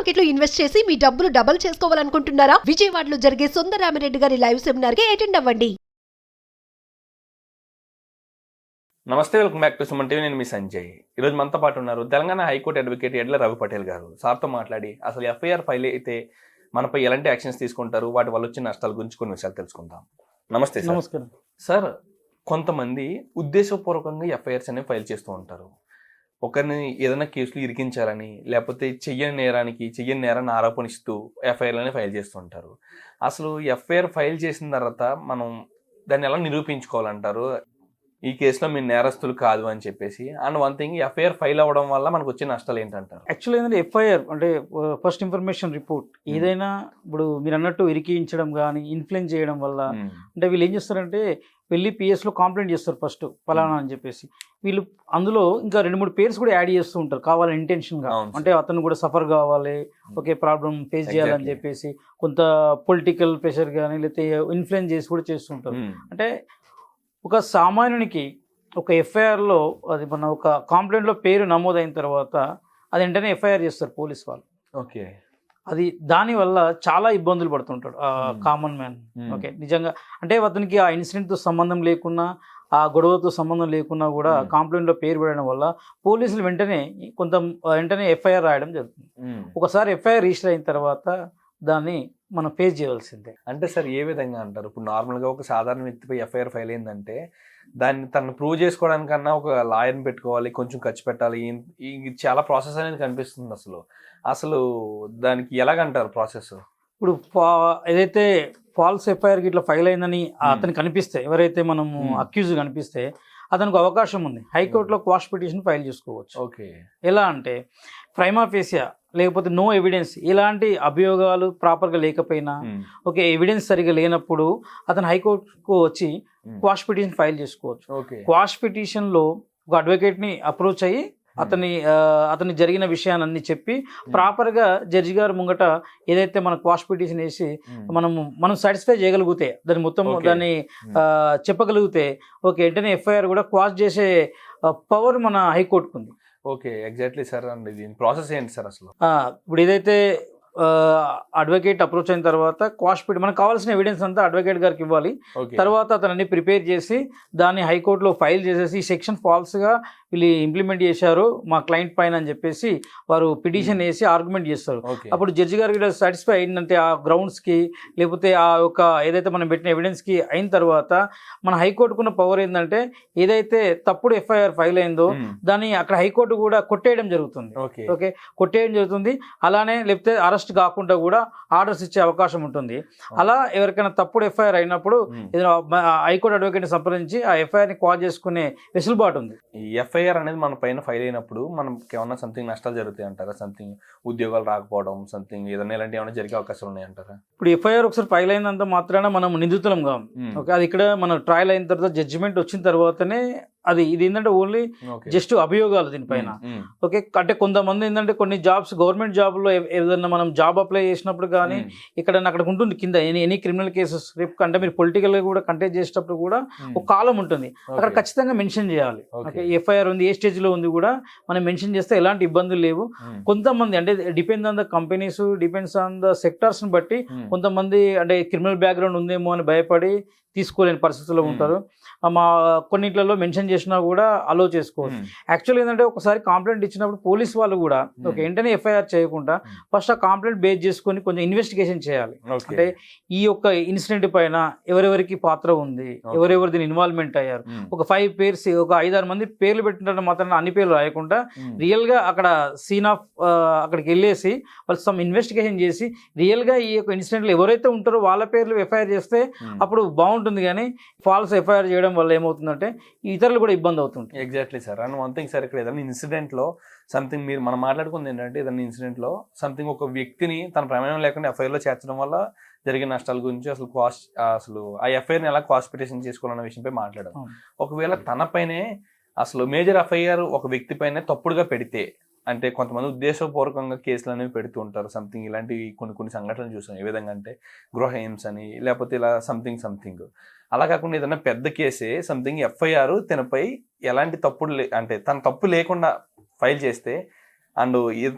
Market లో invest చేసి మీ డబ్బులు డబుల్ చేసుకోవాలనుకుంటున్నారా? విజయవాడలో జరిగే సుందరరామిరెడ్డి గారి లైవ్ సెమినార్ కి అటెండ్ అవ్వండి. నమస్తే, welcome back to Suman TV. నేను మీ సంజయ్. ఈరోజు మనతో పాటు ఉన్నారు తెలంగాణ హైకోర్టు అడ్వకేట్ ఎడ్ల రవి పటేల్ గారు. సార్తో మాట్లాడి అసలు ఎఫ్ఐఆర్ ఫైల్ అయితే మనపై ఎలాంటి యాక్షన్స్ తీసుకుంటారు, వాటి వల్ల వచ్చిన నష్టాల గురించి కొన్ని విషయాలు తెలుసుకుందాం. నమస్తే సార్. నమస్కారం సార్, కొంతమంది ఉద్దేశపూర్వకంగా ఎఫ్ఐఆర్స్ అనేవి ఫైల్ చేస్తూ ఉంటారు. ఒకరిని ఏదైనా కేసులు ఇరికించాలని, లేకపోతే చెయ్యని నేరాన్ని ఆరోపణిస్తూ ఎఫ్ఐఆర్లని ఫైల్ చేస్తుంటారు. అసలు ఎఫ్ఐఆర్ ఫైల్ చేసిన తర్వాత మనం దాన్ని ఎలా నిరూపించుకోవాలంటారు? ఈ కేసులో మీరు నేరస్తులు కాదు అని చెప్పేసి. And one thing, FIR file అవ్వడం వల్ల మనకు వచ్చే నష్టాలు ఏంటంటారు? యాక్చువల్లీ ఏంటంటే ఎఫ్ఐఆర్ అంటే ఫస్ట్ ఇన్ఫర్మేషన్ రిపోర్ట్ ఏదైనా ఇప్పుడు మీరు అన్నట్టు ఇరికించడం కానీ ఇన్ఫ్లుయెన్స్ చేయడం వల్ల అంటే వీళ్ళు ఏం చేస్తారంటే వెళ్ళి పిఎస్లో కంప్లైంట్ చేస్తారు ఫస్ట్ ఫలానా అని చెప్పేసి. వీళ్ళు అందులో ఇంకా 2-3 పేర్స్ కూడా యాడ్ చేస్తూ ఉంటారు కావాలని ఇంటెన్షన్గా. అంటే అతను కూడా సఫర్ కావాలి, ఓకే ప్రాబ్లం ఫేస్ చేయాలని చెప్పేసి కొంత పొలిటికల్ ప్రెషర్ కానీ లేకపోతే ఇన్ఫ్లుయెన్స్ చేసి కూడా చేస్తుంటారు. అంటే ఒక సామాన్యునికి ఒక ఎఫ్ఐఆర్లో అది మన ఒక కంప్లైంట్లో పేరు నమోదైన తర్వాత అది వెంటనే ఎఫ్ఐఆర్ చేస్తారు పోలీస్ వాళ్ళు. ఓకే, అది దానివల్ల చాలా ఇబ్బందులు పడుతుంటాడు కామన్ మ్యాన్. ఓకే, నిజంగా అంటే అతనికి ఆ ఇన్సిడెంట్తో సంబంధం లేకున్నా ఆ గొడవతో సంబంధం లేకున్నా కూడా కంప్లైంట్లో పేరు పెట్టడం వల్ల పోలీసులు వెంటనే ఎఫ్ఐఆర్ రాయడం జరుగుతుంది. ఒకసారి ఎఫ్ఐఆర్ రిజిస్టర్ అయిన తర్వాత దాన్ని మనం ఫేస్ చేయవలసిందే. అంటే సార్ ఏ విధంగా అంటారు? ఇప్పుడు నార్మల్గా ఒక సాధారణ వ్యక్తిపై ఎఫ్ఐఆర్ ఫైల్ అయిందంటే దాన్ని తను ప్రూవ్ చేసుకోవడానికన్నా ఒక లాయర్ని పెట్టుకోవాలి, కొంచెం ఖర్చు పెట్టాలి. చాలా ప్రాసెస్ అనేది కనిపిస్తుంది. అసలు దానికి ఎలాగంటారు ప్రాసెస్? ఇప్పుడు ఏదైతే ఫాల్స్ ఎఫ్ఐఆర్కి ఇట్లా ఫైల్ అయిందని అతనికి కనిపిస్తే, ఎవరైతే మనము అక్యూజ్ కనిపిస్తే అతనికి అవకాశం ఉంది హైకోర్టులో క్వాష్ పిటిషన్ ఫైల్ చేసుకోవచ్చు. ఓకే, ఎలా అంటే ప్రైమా ఫేసియా లేకపోతే నో ఎవిడెన్స్, ఇలాంటి అభియోగాలు ప్రాపర్గా లేకపోయినా ఓకే ఎవిడెన్స్ సరిగా లేనప్పుడు అతను హైకోర్టుకు వచ్చి క్వాష్ పిటిషన్ ఫైల్ చేసుకోవచ్చు. క్వాష్ పిటిషన్లో ఒక అడ్వకేట్ని అప్రోచ్ అయ్యి అతని జరిగిన విషయాన్ని చెప్పి ప్రాపర్గా జడ్జి గారు ముంగట ఏదైతే మన క్వాష్ పిటిషన్ వేసి మనం సాటిస్ఫై చేయగలిగితే దాన్ని చెప్పగలిగితే ఓకే వెంటనే ఎఫ్ఐఆర్ కూడా క్వాష్ చేసే పవర్ మన హైకోర్టుకు ఉంది. Okay, exactly sir. అండ్ దీని ప్రాసెస్ ఏంటి సార్ అసలు? ఇప్పుడు ఏదైతే అడ్వకేట్ అప్రోచ్ అయిన తర్వాత క్వాష్ మనకు కావాల్సిన ఎవిడెన్స్ అంతా అడ్వకేట్ గారికి ఇవ్వాలి. తర్వాత అతన్ని ప్రిపేర్ చేసి దాన్ని హైకోర్టులో ఫైల్ చేసేసి ఈ సెక్షన్ ఫాల్స్గా వీళ్ళు ఇంప్లిమెంట్ చేశారు మా క్లయింట్ పైన అని చెప్పేసి వారు పిటిషన్ వేసి ఆర్గ్యుమెంట్ చేస్తారు. అప్పుడు జడ్జి గారికి సాటిస్ఫై అయిందంటే ఆ గ్రౌండ్స్కి లేకపోతే ఆ యొక్క ఏదైతే మనం పెట్టిన ఎవిడెన్స్కి అయిన తర్వాత మన హైకోర్టుకున్న పవర్ ఏంటంటే ఏదైతే తప్పుడు ఎఫ్ఐఆర్ ఫైల్ అయిందో దాన్ని అక్కడ హైకోర్టు కూడా కొట్టేయడం జరుగుతుంది. ఓకే, కొట్టేయడం జరుగుతుంది. అలానే లేకపోతే అరెస్ట్ కాకుండా కూడా ఆర్డర్స్ ఇచ్చే అవకాశం ఉంటుంది. అలా ఎవరికైనా తప్పుడు ఎఫ్ఐఆర్ అయినప్పుడు హైకోర్టు అడ్వకేట్ని సంప్రదించి ఆ ఎఫ్ఐఆర్ని కాల్ చేసుకునే వెసులుబాటు ఉంది. ఈ ఎఫ్ఐఆర్ అనేది మన పైన ఫైల్ అయినప్పుడు మనకి ఏమన్నా సంథింగ్ నష్టాలు జరుగుతాయి అంటారా? సంథింగ్ ఉద్యోగాలు రాకపోవడం, సంథింగ్ ఏదైనా ఇలాంటి ఏమైనా జరిగే అవకాశాలు ఉన్నాయంటారా? ఇప్పుడు ఎఫ్ఐఆర్ ఒకసారి ఫైల్ అయినంత మాత్రాన మనం నిందితులం కాం. ఓకే, అది ఇక్కడ మన ట్రయల్ అయిన తర్వాత జడ్జిమెంట్ వచ్చిన తర్వాతనే ఇది ఏంటంటే ఓన్లీ జస్ట్ అభియోగాలు దీనిపైన. ఓకే, అంటే కొంతమంది ఏంటంటే కొన్ని జాబ్స్ గవర్నమెంట్ జాబ్లో ఏదైనా మనం జాబ్ అప్లై చేసినప్పుడు కానీ ఇక్కడ అక్కడ ఉంటుంది కింద ఎనీ క్రిమినల్ కేసెస్ రేపు అంటే మీరు పొలిటికల్ గా కూడా కంటెస్ట్ చేసేటప్పుడు కూడా ఒక కాలం ఉంటుంది, అక్కడ ఖచ్చితంగా మెన్షన్ చేయాలి. ఓకే, ఎఫ్ఐఆర్ ఉంది, ఏ స్టేజ్ లో ఉంది కూడా మనం మెన్షన్ చేస్తే ఎలాంటి ఇబ్బందులు లేవు. కొంతమంది అంటే depends on the companies, depends on the sectors ని బట్టి కొంతమంది అంటే క్రిమినల్ బ్యాక్గ్రౌండ్ ఉందేమో అని భయపడి తీసుకోలేని పరిస్థితుల్లో ఉంటారు. మా కొన్నిట్లలో మెన్షన్ చేసినా కూడా అలో చేసుకోవచ్చు. యాక్చువల్గా ఏంటంటే ఒకసారి కంప్లైంట్ ఇచ్చినప్పుడు పోలీస్ వాళ్ళు కూడా ఓకే వెంటనే ఎఫ్ఐఆర్ చేయకుండా ఫస్ట్ ఆ కంప్లైంట్ బేస్ చేసుకొని కొంచెం ఇన్వెస్టిగేషన్ చేయాలి. అంటే ఈ యొక్క ఇన్సిడెంట్ పైన ఎవరెవరికి పాత్ర ఉంది, ఎవరెవరు దీని ఇన్వాల్వ్మెంట్ అయ్యారు. ఒక 5 పేర్స్, ఒక 5-6 మంది పేర్లు పెట్టినట్టు మాత్రం అన్ని పేర్లు రాయకుండా రియల్ గా అక్కడ సీన్ ఆఫ్ అక్కడికి వెళ్ళేసి వాళ్ళు సమ్ ఇన్వెస్టిగేషన్ చేసి రియల్ గా ఈ యొక్క ఇన్సిడెంట్ లో ఎవరైతే ఉంటారో వాళ్ళ పేర్లు ఎఫ్ఐఆర్ చేస్తే అప్పుడు బాగుంటుంది. కానీ ఫాల్స్ ఎఫ్ఐఆర్ చేయడం వల్ల ఏమవుతుందంటే ఇతరులు కూడా ఇబ్బంది అవుతుంటాయి. Exactly sir. And one thing sir, ఇక్కడ ఏదైనా ఇన్సిడెంట్లో సంథింగ్ మనం మాట్లాడుకుంది ఏంటంటే ఏదైనా ఇన్సిడెంట్లో సంథింగ్ ఒక వ్యక్తిని తన ప్రమేయం లేకుండా ఎఫ్ఐఆర్లో చేర్చడం వల్ల జరిగిన నష్టాల గురించి అసలు ఆ ఎఫ్ఐఆర్ని ఎలా క్వాష్ పిటిషన్ చేసుకోవాలన్న విషయంపై మాట్లాడాం. ఒకవేళ తనపైనే అసలు మేజర్ ఎఫ్ఐఆర్ ఒక వ్యక్తి పైనే తప్పుడుగా పెడితే, అంటే కొంతమంది ఉద్దేశపూర్వకంగా కేసులు అనేవి పెడుతూ ఉంటారు. సంథింగ్ ఇలాంటి కొన్ని సంఘటనలు చూసాం. ఏ విధంగా అంటే గృహహింస అని, లేకపోతే ఇలా సంథింగ్ అలా కాకుండా ఏదైనా పెద్ద కేసే సంథింగ్ ఎఫ్ఐఆర్ తనపై ఎలాంటి అంటే తన తప్పు లేకుండా ఫైల్ చేస్తే అండ్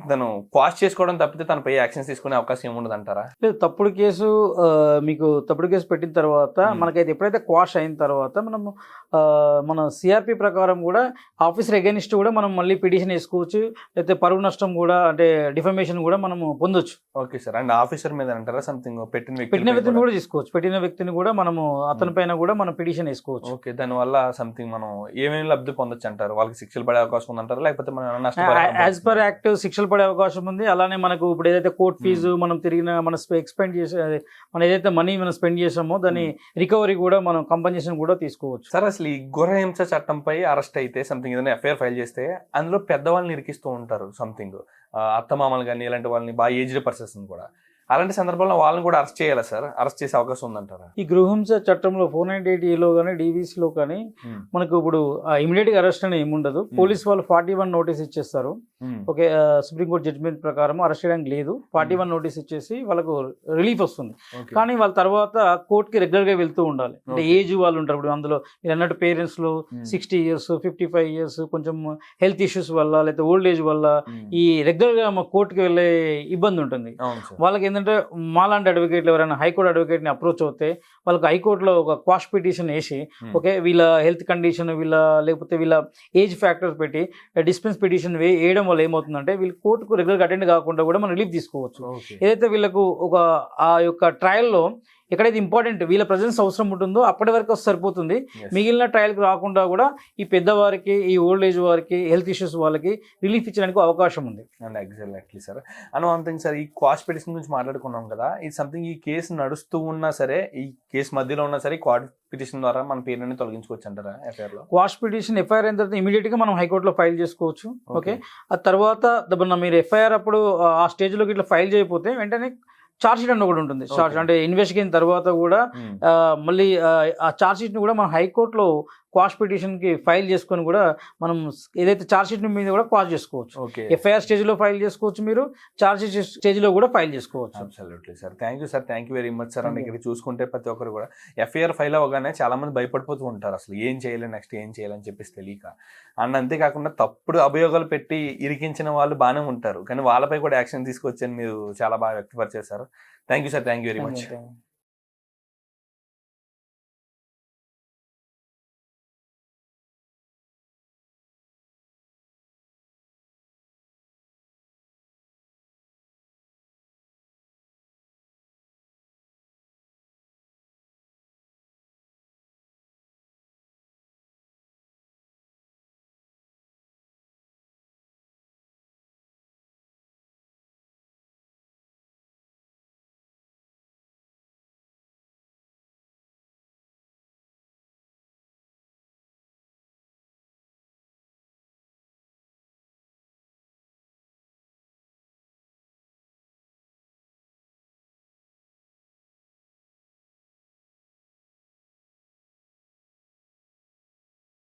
తను క్వాష్ చేసుకోవడం తప్పితే తనపై యాక్షన్స్ తీసుకునే అవకాశం ఏముండదు అంటారా? లేదు, తప్పుడు కేసు మీకు తప్పుడు కేసు పెట్టిన తర్వాత మనకైతే ఎప్పుడైతే క్వాష్ అయిన తర్వాత మనము మన సిఆర్పి ప్రకారం కూడా ఆఫీసర్ అగైనిస్ట్ కూడా మనం మళ్ళీ పిటిషన్ వేసుకోవచ్చు, లేకపోతే పరువు నష్టం కూడా అంటే డిఫమేషన్ కూడా మనము పొందొచ్చు. Okay sir. అండ్ ఆఫీసర్ మీద అంటారా సంథింగ్ పెట్టిన వ్యక్తిని కూడా తీసుకోవచ్చు, పెట్టిన వ్యక్తిని కూడా మనము అతని పైన కూడా మనం పిటిషన్ వేసుకోవచ్చు. ఓకే, దానివల్ల సంథింగ్ మనం ఏమేమి లబ్ధి పొందొచ్చు అంటారు? వాళ్ళకి శిక్షలు పడే అవకాశం ఉందంటారా, లేకపోతే మనం నష్టపడే? యాజ్ పర్ యాక్ట్ శిక్షలు పడే అవకాశం ఉంది. అలానే మనకు ఇప్పుడు ఏదైతే కోర్ట్ ఫీజు మనం తిరిగిన మనం ఎక్స్పెండ్ చేసే మనం ఏదైతే మనీ మనం స్పెండ్ చేసామో దాని రికవరీ కూడా మనం కంపెన్సేషన్ కూడా తీసుకోవచ్చు. సార్, అసలు ఈ గృహహింస చట్టంపై అరెస్ట్ అయితే సంథింగ్ ఏదైనా ఎఫ్ఐఆర్ ఫైల్ చేస్తే అందులో పెద్దవాళ్ళని ఇరికిస్తూ ఉంటారు, సంథింగ్ అత్తమామలు కానీ ఇలాంటి వాళ్ళని, బాగా ఏజ్డ్ పర్సన్స్ కూడా. అలాంటి సందర్భంలో వాళ్ళని కూడా అరెస్ట్ చేయాలా సార్? అరెస్ట్ చేసే అవకాశం ఉందంటారా? ఈ గృహహింస చట్టంలో 498 కానీ డీవీసీలో కానీ మనకు ఇప్పుడు ఇమీడియట్ గా అరెస్ట్ అని ఏముండదు. పోలీస్ వాళ్ళు 41 నోటీస్ ఇచ్చేస్తారు. ఓకే, సుప్రీంకోర్టు జడ్జిమెంట్ ప్రకారం అరెస్ట్ చేయడానికి లేదు. 41 నోటీస్ ఇచ్చేసి వాళ్ళకు రిలీఫ్ వస్తుంది. కానీ వాళ్ళ తర్వాత కోర్టుకి రెగ్యులర్ గా వెళ్తూ ఉండాలి. అంటే ఏజ్ వాళ్ళు ఉంటారు. ఇప్పుడు అందులో మీరు అన్నట్టు పేరెంట్స్ లో 60 years 55 years కొంచెం హెల్త్ ఇష్యూస్ వల్ల లేకపోతే ఓల్డ్ ఏజ్ వల్ల ఈ రెగ్యులర్ గా కోర్టుకి వెళ్ళే ఇబ్బంది ఉంటుంది. వాళ్ళకి ఏంటంటే మాలాంటి అడ్వకేట్లు ఎవరైనా హైకోర్టు అడ్వకేట్ని అప్రోచ్ అవుతే వాళ్ళకి హైకోర్టులో ఒక క్వాష్ పిటిషన్ వేసి ఓకే వీళ్ళ హెల్త్ కండిషన్ లేకపోతే వీళ్ళ ఏజ్ ఫ్యాక్టర్స్ పెట్టి డిస్పెన్స్ పిటిషన్ వేయడం వల్ల ఏమవుతుందంటే వీళ్ళు కోర్టుకు రెగ్యులర్గా అటెండ్ కాకుండా కూడా మనం రిలీఫ్ తీసుకోవచ్చు. ఏదైతే వీళ్ళకు ఒక ఆ యొక్క ట్రయల్లో ఎక్కడైతే ఇంపార్టెంట్ వీళ్ళ ప్రజెన్స్ అవసరం ఉంటుందో అప్పటి వరకు సరిపోతుంది. మిగిలిన ట్రయల్కి రాకుండా కూడా ఈ పెద్దవారికి ఈ ఓల్డ్ ఏజ్ వారికి హెల్త్ ఇష్యూస్ వాళ్ళకి రిలీఫ్ ఇచ్చడానికి అవకాశం ఉంది. And exactly sir. And one thing sir, ఈ క్వాష్ పిటిషన్ గురించి మాట్లాడుకున్నాం కదా, ఈ సంథింగ్ ఈ కేసు నడుస్తూ ఉన్నా సరే, ఈ కేసు మధ్యలో ఉన్నా సరే క్వాష్ పిటిషన్ ద్వారా మన పేరుని తొలగించుకోవచ్చు అంటారా ఎఫ్ఐఆర్ లో? క్వాష్ పిటిషన్ ఎఫ్ఐఆర్ అయిన తర్వాత ఇమీడియట్ గా మనం హైకోర్టులో ఫైల్ చేసుకోవచ్చు. ఓకే, ఆ తర్వాత మీరు ఎఫ్ఐఆర్ అప్పుడు ఆ స్టేజ్ లోకి ఇట్లా ఫైల్ చేయకపోతే వెంటనే చార్జ్ షీట్ అని ఒకటి ఉంటుంది. చార్జ్ అంటే ఇన్వెస్టిగేషన్ తర్వాత కూడా మళ్ళీ ఆ చార్జ్ షీట్ ని కూడా మనం హైకోర్టులో క్వాష్ పిటిషన్ కి ఫైల్ చేసుకొని కూడా మనం ఏదైతే చార్జ్ షీట్ మీద కూడా క్వాష్ చేసుకోవచ్చు. ఎఫ్ఐఆర్ స్టేజ్ లో ఫైల్ చేసుకోవచ్చు, మీరు చార్జ్ షీట్ స్టేజ్ లో కూడా ఫైల్ చేసుకోవచ్చు. Absolutely sir. Thank you sir, thank you very much sir. And ఇక్కడ చూసుకుంటే ప్రతి ఒక్కరు కూడా ఎఫ్ఐఆర్ ఫైల్ అవ్వగానే చాలా మంది భయపడిపోతూ ఉంటారు, అసలు ఏం చేయాలి నెక్స్ట్ ఏం చేయాలని చెప్పేసి తెలియక. అండ్ అంతేకాకుండా తప్పుడు అభియోగాలు పెట్టి ఇరికించిన వాళ్ళు బాగానే ఉంటారు, కానీ వాళ్ళపై కూడా యాక్షన్ తీసుకొచ్చని మీరు చాలా బాగా వ్యక్తపరిచేశారు. Thank you sir, thank you very much.